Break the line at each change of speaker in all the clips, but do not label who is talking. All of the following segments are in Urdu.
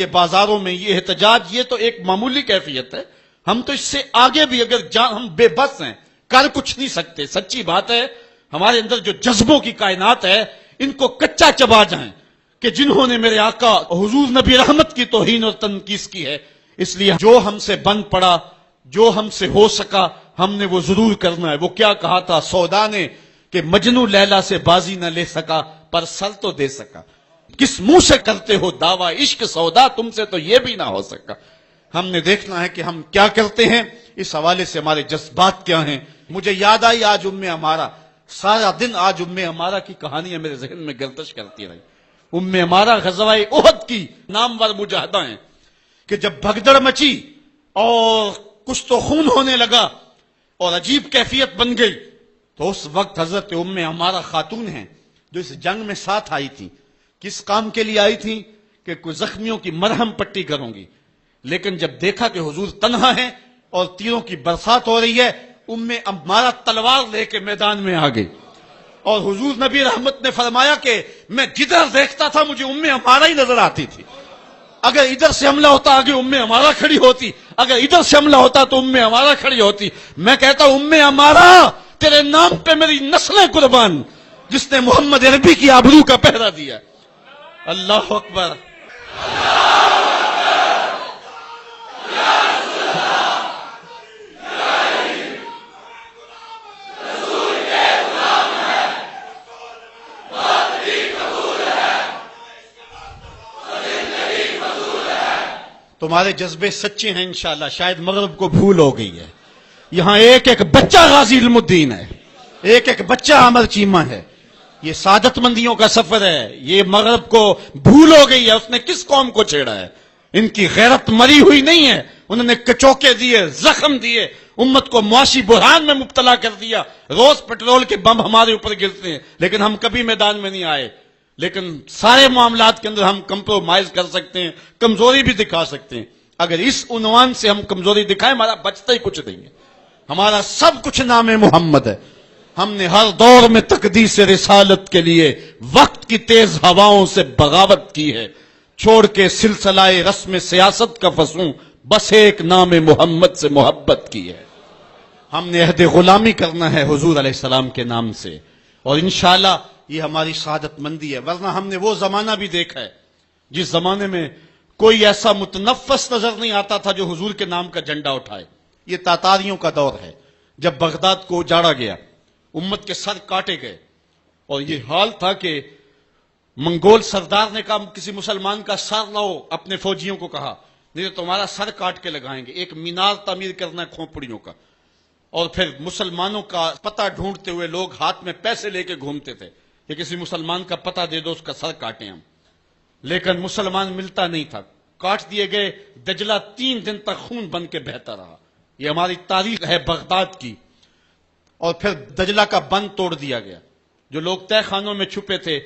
یہ بازاروں میں یہ احتجاج یہ تو ایک معمولی کیفیت ہے. ہم تو اس سے آگے بھی اگر ہم بے بس ہیں, کر کچھ نہیں سکتے. سچی بات ہے, ہمارے اندر جو جذبوں کی کائنات ہے ان کو کچا چبا جائیں کہ جنہوں نے میرے آقا حضور نبی رحمت کی توہین اور تنقیص کی ہے. اس لیے جو ہم سے بن پڑا, جو ہم سے ہو سکا, ہم نے وہ ضرور کرنا ہے. وہ کیا کہا تھا سودا نے کہ مجنو لیلا سے بازی نہ لے سکا پر سر تو دے سکا. کس منہ سے کرتے ہو دعویٰ عشق سودا, تم سے تو یہ بھی نہ ہو سکا. ہم نے دیکھنا ہے کہ ہم کیا کرتے ہیں, اس حوالے سے ہمارے جذبات کیا ہیں. مجھے یاد آئی آج عمارہ, سارا دن آج عمارہ کی کہانیاں میرے ذہن میں گردش کرتی رہی. عمارہ غزوہ احد کی نامور مجاہدہ ہیں کہ جب بھگدڑ مچی اور کچھ تو خون ہونے لگا اور عجیب کیفیت بن گئی, تو اس وقت حضرت عمارہ خاتون ہیں جو اس جنگ میں ساتھ آئی تھی. کس کام کے لیے آئی تھی کہ کوئی زخمیوں کی مرہم پٹی کروں گی. لیکن جب دیکھا کہ حضور تنہا ہے اور تیروں کی برسات ہو رہی ہے, عمارہ تلوار لے کے میدان میں آ گئی. اور حضور نبی رحمت نے فرمایا کہ میں جدھر دیکھتا تھا مجھے عمارہ ہی نظر آتی تھی. اگر ادھر سے حملہ ہوتا آگے عمارہ کھڑی ہوتی, اگر ادھر سے حملہ ہوتا تو عمارہ کھڑی ہوتی. میں کہتا عمارہ تیرے نام پہ میری نسلیں قربان, جس نے محمد عربی کی آبرو کا پہرا دیا. اللہ اکبر. تمہارے جذبے سچے ہیں انشاءاللہ. شاید مغرب کو بھول ہو گئی ہے. یہاں ایک ایک بچہ غازی علم الدین ہے, ایک ایک بچہ عمر چیمہ ہے. یہ سعادت مندیوں کا سفر ہے. یہ مغرب کو بھول ہو گئی ہے. اس نے کس قوم کو چھیڑا ہے؟ ان کی غیرت مری ہوئی نہیں ہے. انہوں نے کچوکے دیے, زخم دیے, امت کو معاشی بحران میں مبتلا کر دیا. روز پیٹرول کے بم ہمارے اوپر گرتے ہیں لیکن ہم کبھی میدان میں نہیں آئے. لیکن سارے معاملات کے اندر ہم کمپرومائز کر سکتے ہیں, کمزوری بھی دکھا سکتے ہیں. اگر اس عنوان سے ہم کمزوری دکھائیں ہمارا بچتا ہی کچھ نہیں ہے. ہمارا سب کچھ نام محمد ہے. ہم نے ہر دور میں تقدیس رسالت کے لیے وقت کی تیز ہواؤں سے بغاوت کی ہے. چھوڑ کے سلسلہ رسم سیاست کا فسوں, بس ایک نام محمد سے محبت کی ہے. ہم نے عہد غلامی کرنا ہے حضور علیہ السلام کے نام سے, اور انشاءاللہ یہ ہماری سعادت مندی ہے. ورنہ ہم نے وہ زمانہ بھی دیکھا ہے جس زمانے میں کوئی ایسا متنفس نظر نہیں آتا تھا جو حضور کے نام کا جھنڈا اٹھائے. یہ تاتاریوں کا دور ہے. جب بغداد کو اجاڑا گیا, امت کے سر کاٹے گئے, اور یہ حال تھا کہ منگول سردار نے کہا کسی مسلمان کا سر لاؤ, اپنے فوجیوں کو کہا نہیں تو تمہارا سر کاٹ کے لگائیں گے. ایک مینار تعمیر کرنا ہے کھوپڑیوں کا. اور پھر مسلمانوں کا پتہ ڈھونڈتے ہوئے لوگ ہاتھ میں پیسے لے کے گھومتے تھے کہ کسی مسلمان کا پتہ دے دو, اس کا سر کاٹیں ہم. لیکن مسلمان ملتا نہیں تھا. کاٹ دیے گئے. دجلہ 3 دن تک خون بن کے بہتا رہا. یہ ہماری تاریخ ہے بغداد کی. اور پھر دجلہ کا بند توڑ دیا گیا. جو لوگ تہ خانوں میں چھپے تھے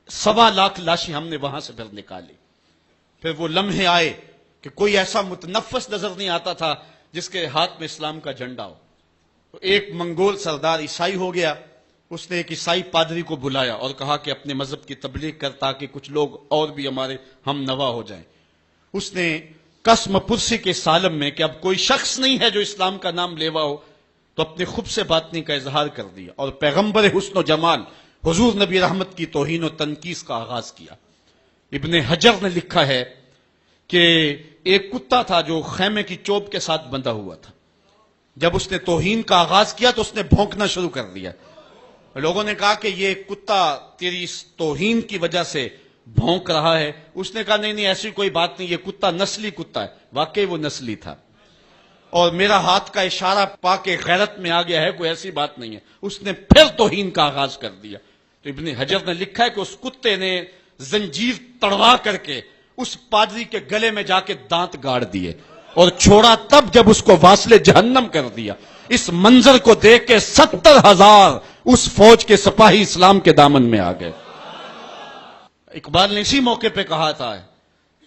1.25 لاکھ لاشیں ہم نے وہاں سے پھر نکالی. پھر وہ لمحے آئے کہ کوئی ایسا متنفس نظر نہیں آتا تھا جس کے ہاتھ میں اسلام کا جھنڈا ہو. ایک منگول سردار عیسائی ہو گیا. اس نے ایک عیسائی پادری کو بلایا اور کہا کہ اپنے مذہب کی تبلیغ کر تاکہ کچھ لوگ اور بھی ہمارے ہم نوا ہو جائیں. اس نے قسم پرسی کے سالم میں کہ اب کوئی شخص نہیں ہے جو اسلام کا نام لیوا ہو, تو اپنے خود سے باطنی کا اظہار کر دیا اور پیغمبر حسن و جمال حضور نبی رحمت کی توہین و تنقیص کا آغاز کیا. ابن حجر نے لکھا ہے کہ ایک کتا تھا جو خیمے کی چوب کے ساتھ بندھا ہوا تھا. جب اس نے توہین کا آغاز کیا تو اس نے بھونکنا شروع کر دیا. لوگوں نے کہا کہ یہ کتا تیری اس توہین کی وجہ سے بھونک رہا ہے. اس نے کہا نہیں ایسی کوئی بات نہیں, یہ کتا نسلی کتا ہے. واقعی وہ نسلی تھا, اور میرا ہاتھ کا اشارہ پا کے غیرت میں آ گیا ہے, کوئی ایسی بات نہیں ہے. اس نے پھر توہین کا آغاز کر دیا. تو ابن حجر نے لکھا ہے کہ اس کتے نے زنجیر تڑوا کر کے اس پادری کے گلے میں جا کے دانت گاڑ دیے اور چھوڑا تب جب اس کو واصل جہنم کر دیا. اس منظر کو دیکھ کے 70,000 اس فوج کے سپاہی اسلام کے دامن میں آ گئے. اقبال نے اسی موقع پہ کہا تھا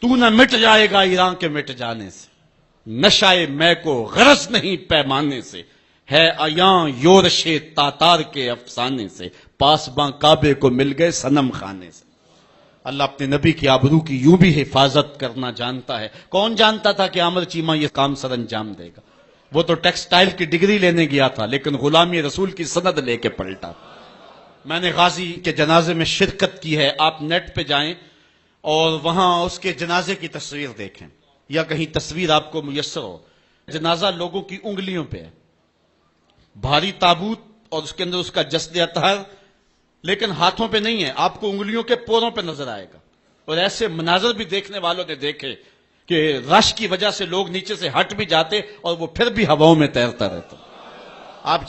تو نہ مٹ جائے گا ایران کے مٹ جانے سے, نشائے میں کو غرض نہیں پیمانے سے, ہے ایاں یورش تاتار کے افسانے سے, پاسباں کعبے کو مل گئے صنم خانے سے. اللہ اپنے نبی کی آبرو کی یوں بھی حفاظت کرنا جانتا ہے. کون جانتا تھا کہ عامر چیمہ یہ کام سر انجام دے گا؟ وہ تو ٹیکسٹائل کی ڈگری لینے گیا تھا لیکن غلامی رسول کی سند لے کے پلٹا. میں نے غازی کے جنازے میں شرکت کی ہے. آپ نیٹ پہ جائیں اور وہاں اس کے جنازے کی تصویر دیکھیں یا کہیں تصویر آپ کو میسر ہو. جنازہ لوگوں کی انگلیوں پہ ہے، بھاری تابوت اور اس کے اندر اس کا جسد اطہر، لیکن ہاتھوں پہ نہیں ہے، آپ کو انگلیوں کے پوروں پہ نظر آئے گا. اور ایسے مناظر بھی دیکھنے والوں نے دیکھے کہ رش کی وجہ سے لوگ نیچے سے ہٹ بھی جاتے اور وہ پھر بھی ہواؤں میں تیرتا رہتا. آپ